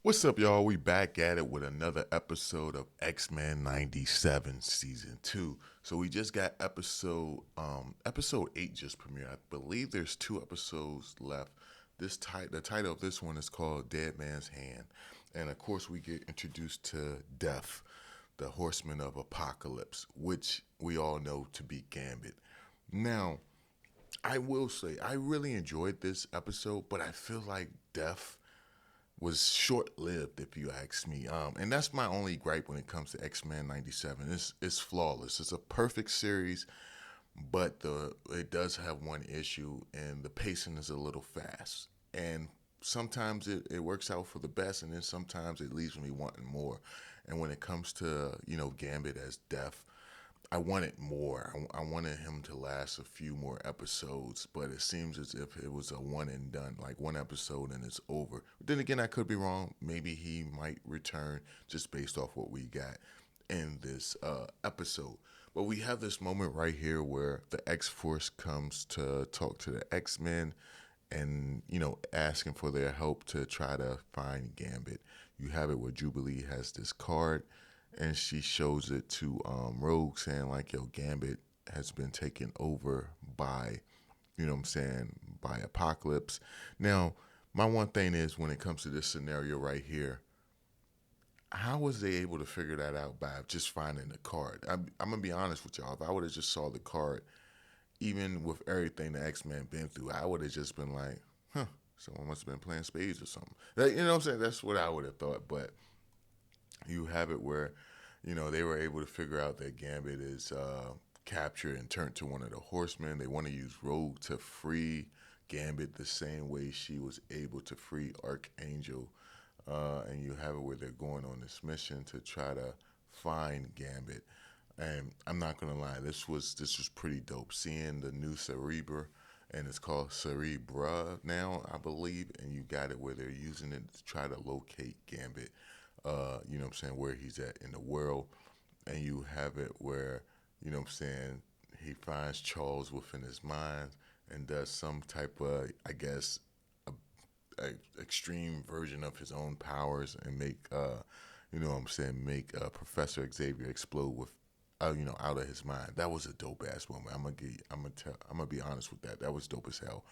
What's up, y'all? We back at it with another episode of X-Men 97 Season 2. So we just got episode 8 just premiered. I believe there's 2 episodes left. The title of this one is called Dead Man's Hand. And of course we get introduced to Death, the Horseman of Apocalypse, which we all know to be Gambit. Now, I will say I really enjoyed this episode, but I feel like Death was short lived, if you ask me. And that's my only gripe when it comes to X Men '97. It's flawless. It's a perfect series, but it does have one issue, and the pacing is a little fast. And sometimes it works out for the best, and then sometimes it leaves me wanting more. And when it comes to Gambit as Death, I wanted more. I wanted him to last a few more episodes, but it seems as if it was a one and done, like one episode and it's over. But then again, I could be wrong. Maybe he might return just based off what we got in this episode. But we have this moment right here where the X Force comes to talk to the X Men and, asking for their help to try to find Gambit. You have it where Jubilee has this card and she shows it to Rogue saying like, yo, Gambit has been taken over by, by Apocalypse. Now, my one thing is when it comes to this scenario right here, how was they able to figure that out by just finding the card? I'm gonna be honest with y'all. If I would have just saw the card, even with everything the X-Men been through, I would have just been like, huh, someone must have been playing spades or something. You know what I'm saying? That's what I would have thought. But you have it where, they were able to figure out that Gambit is captured and turned to one of the Horsemen. They want to use Rogue to free Gambit the same way she was able to free Archangel. And you have it where they're going on this mission to try to find Gambit. And I'm not gonna lie, this was pretty dope. Seeing the new Cerebra, and it's called Cerebra now, I believe, and you got it where they're using it to try to locate Gambit. Where he's at in the world, and you have it where he finds Charles within his mind and does some type of, I guess, a extreme version of his own powers and make Professor Xavier explode with out of his mind. That was a dope ass moment. I'm gonna be honest with that. That was dope as hell.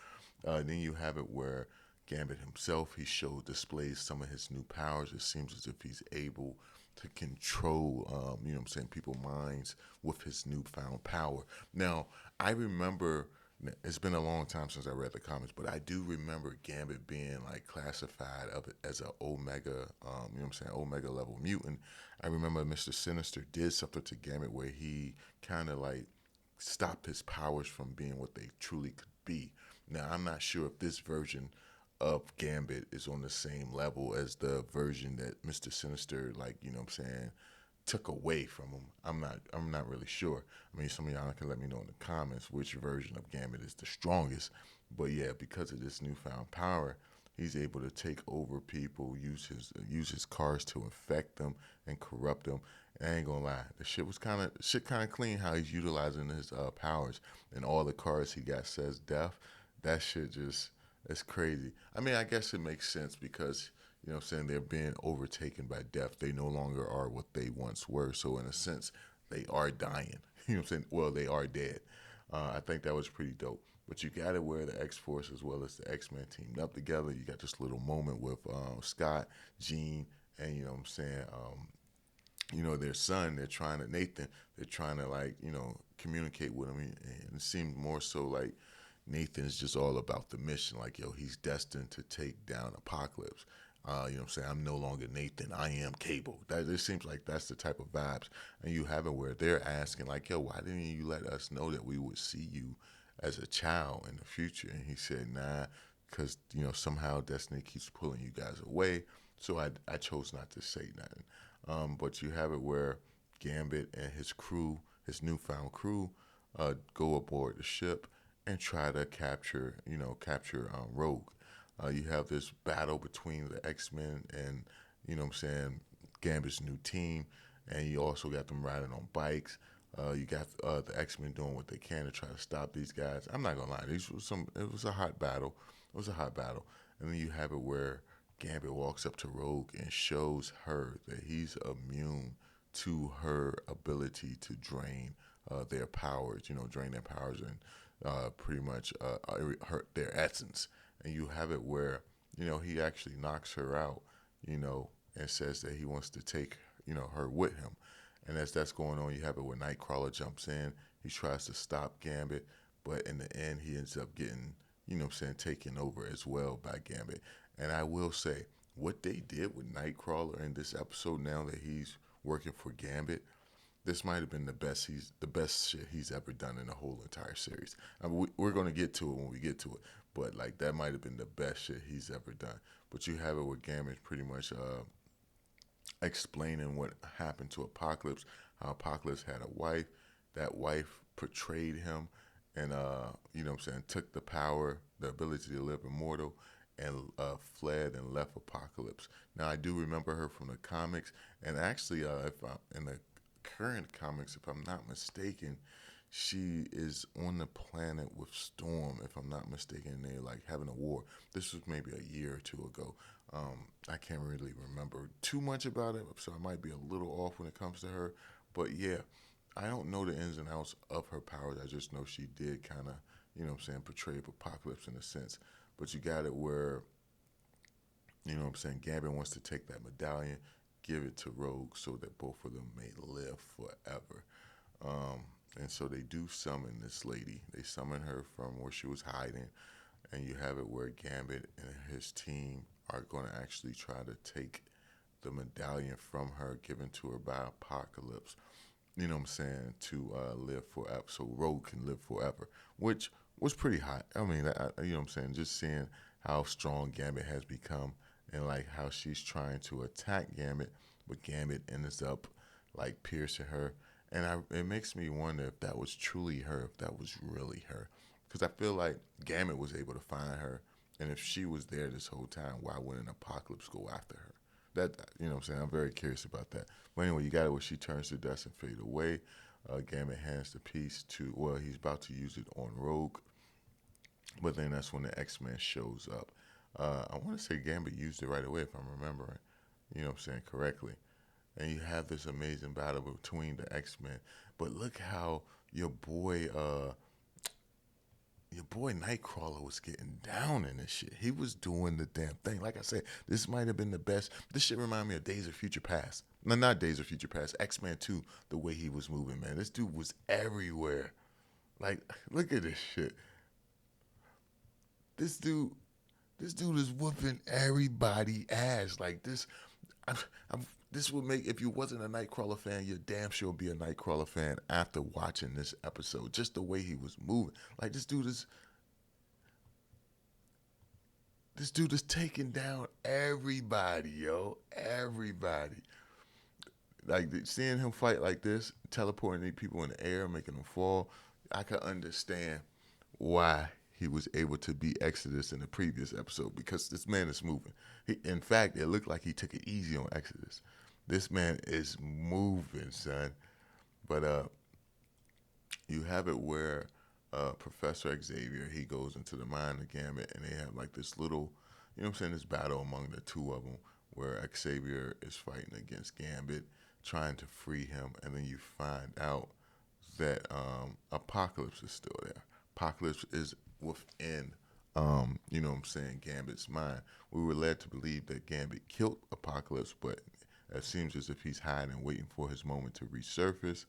Then you have it where Gambit himself, displays some of his new powers. It seems as if he's able to control, people's minds with his newfound power. Now, I remember, it's been a long time since I read the comics, but I do remember Gambit being like classified of it as an Omega, Omega level mutant. I remember Mr. Sinister did something to Gambit where he kind of like stopped his powers from being what they truly could be. Now, I'm not sure if this version of Gambit is on the same level as the version that Mr. Sinister, took away from him. I'm not really sure. I mean, some of y'all can let me know in the comments which version of Gambit is the strongest. But yeah, because of this newfound power, he's able to take over people, use his cars to infect them and corrupt them. And I ain't gonna lie, the shit kind of clean how he's utilizing his powers, and all the cars he got says death. That shit just, it's crazy. I mean, I guess it makes sense because they're being overtaken by death. They no longer are what they once were. So in a sense, they are dying. Well, they are dead. I think that was pretty dope. But you got it where the X Force as well as the X Men teamed up together. You got this little moment with Scott, Jean, and their son. They're trying to Nathan. They're trying to communicate with him, and it seemed more so like Nathan is just all about the mission. Like, yo, he's destined to take down Apocalypse. I'm no longer Nathan. I am Cable. That it seems like that's the type of vibes. And you have it where they're asking, like, yo, why didn't you let us know that we would see you as a child in the future? And he said, nah, because, somehow destiny keeps pulling you guys away. So I chose not to say nothing. But you have it where Gambit and his crew, his newfound crew, go aboard the ship and try to capture Rogue. You have this battle between the X Men and Gambit's new team, and you also got them riding on bikes. You got the X Men doing what they can to try to stop these guys. I'm not gonna lie, it was a hot battle. It was a hot battle, and then you have it where Gambit walks up to Rogue and shows her that he's immune to her ability to drain their powers, drain their powers and pretty much hurt their essence. And you have it where, he actually knocks her out, and says that he wants to take, her with him. And as that's going on, you have it where Nightcrawler jumps in. He tries to stop Gambit, but in the end, he ends up getting, taken over as well by Gambit. And I will say, what they did with Nightcrawler in this episode, now that he's working for Gambit, this might have been the best shit he's ever done in the whole entire series. I mean, we're gonna get to it when we get to it, but like that might have been the best shit he's ever done. But you have it with Gambit pretty much explaining what happened to Apocalypse, how Apocalypse had a wife, that wife portrayed him, and took the power, the ability to live immortal, and fled and left Apocalypse. Now I do remember her from the comics, and actually, if I'm in the current comics, if I'm not mistaken, she is on the planet with Storm. If I'm not mistaken, they're like having a war. This was maybe a year or two ago. I can't really remember too much about it, so I might be a little off when it comes to her. But yeah, I don't know the ins and outs of her powers. I just know she did kind of, portray Apocalypse in a sense. But you got it where, Gambit wants to take that medallion, give it to Rogue so that both of them may live forever. And so they do summon this lady. They summon her from where she was hiding. And you have it where Gambit and his team are going to actually try to take the medallion from her, given to her by Apocalypse, to live forever. So Rogue can live forever, which was pretty hot. I mean, just seeing how strong Gambit has become and like how she's trying to attack Gambit, but Gambit ends up like piercing her. And it makes me wonder if that was truly her, if that was really her. Because I feel like Gambit was able to find her, and if she was there this whole time, why wouldn't Apocalypse go after her? I'm very curious about that. But anyway, you got it where she turns to dust and fade away. Gambit hands the piece to, well, he's about to use it on Rogue, but then that's when the Xmen shows up. I want to say Gambit used it right away, if I'm remembering, correctly. And you have this amazing battle between the Xmen. But look how your boy Nightcrawler was getting down in this shit. He was doing the damn thing. Like I said, this might have been the best. This shit remind me of Days of Future Past. No, not Days of Future Past. X-Men 2, the way he was moving, man. This dude was everywhere. Like, look at this shit. This dude, this dude is whooping everybody ass. Like this, I'm, this would make, if you wasn't a Nightcrawler fan, you'd damn sure be a Nightcrawler fan after watching this episode. Just the way he was moving. Like this dude is taking down everybody, yo. Everybody. Like seeing him fight like this, teleporting people in the air, making them fall, I can understand why he was able to beat Exodus in the previous episode because this man is moving. In fact, it looked like he took it easy on Exodus. This man is moving, son. But you have it where Professor Xavier, he goes into the mind of Gambit, and they have like this little, this battle among the two of them where Xavier is fighting against Gambit, trying to free him, and then you find out that Apocalypse is still there. Apocalypse is within, Gambit's mind. We were led to believe that Gambit killed Apocalypse, but it seems as if he's hiding, waiting for his moment to resurface.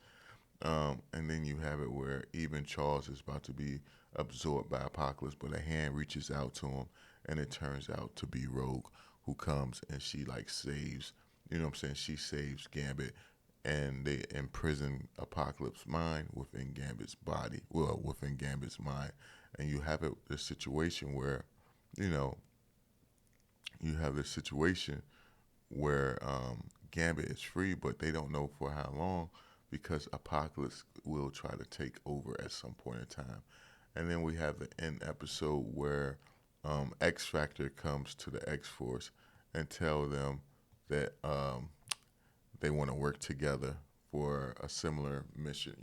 And then you have it where even Charles is about to be absorbed by Apocalypse, but a hand reaches out to him, and it turns out to be Rogue, who comes and she like saves, she saves Gambit, and they imprison Apocalypse's mind within Gambit's body, well, within Gambit's mind. And you have this situation where, you know, you have this situation where Gambit is free, but they don't know for how long because Apocalypse will try to take over at some point in time. And then we have the end episode where X Factor comes to the X Force and tell them that they want to work together for a similar mission,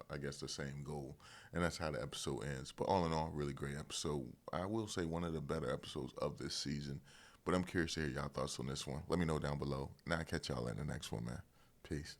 I guess the same goal. And that's how the episode ends. But all in all, really great episode. I will say one of the better episodes of this season But I'm curious to hear y'all thoughts on this one. Let me know down below. And I'll catch y'all in the next one, man. Peace.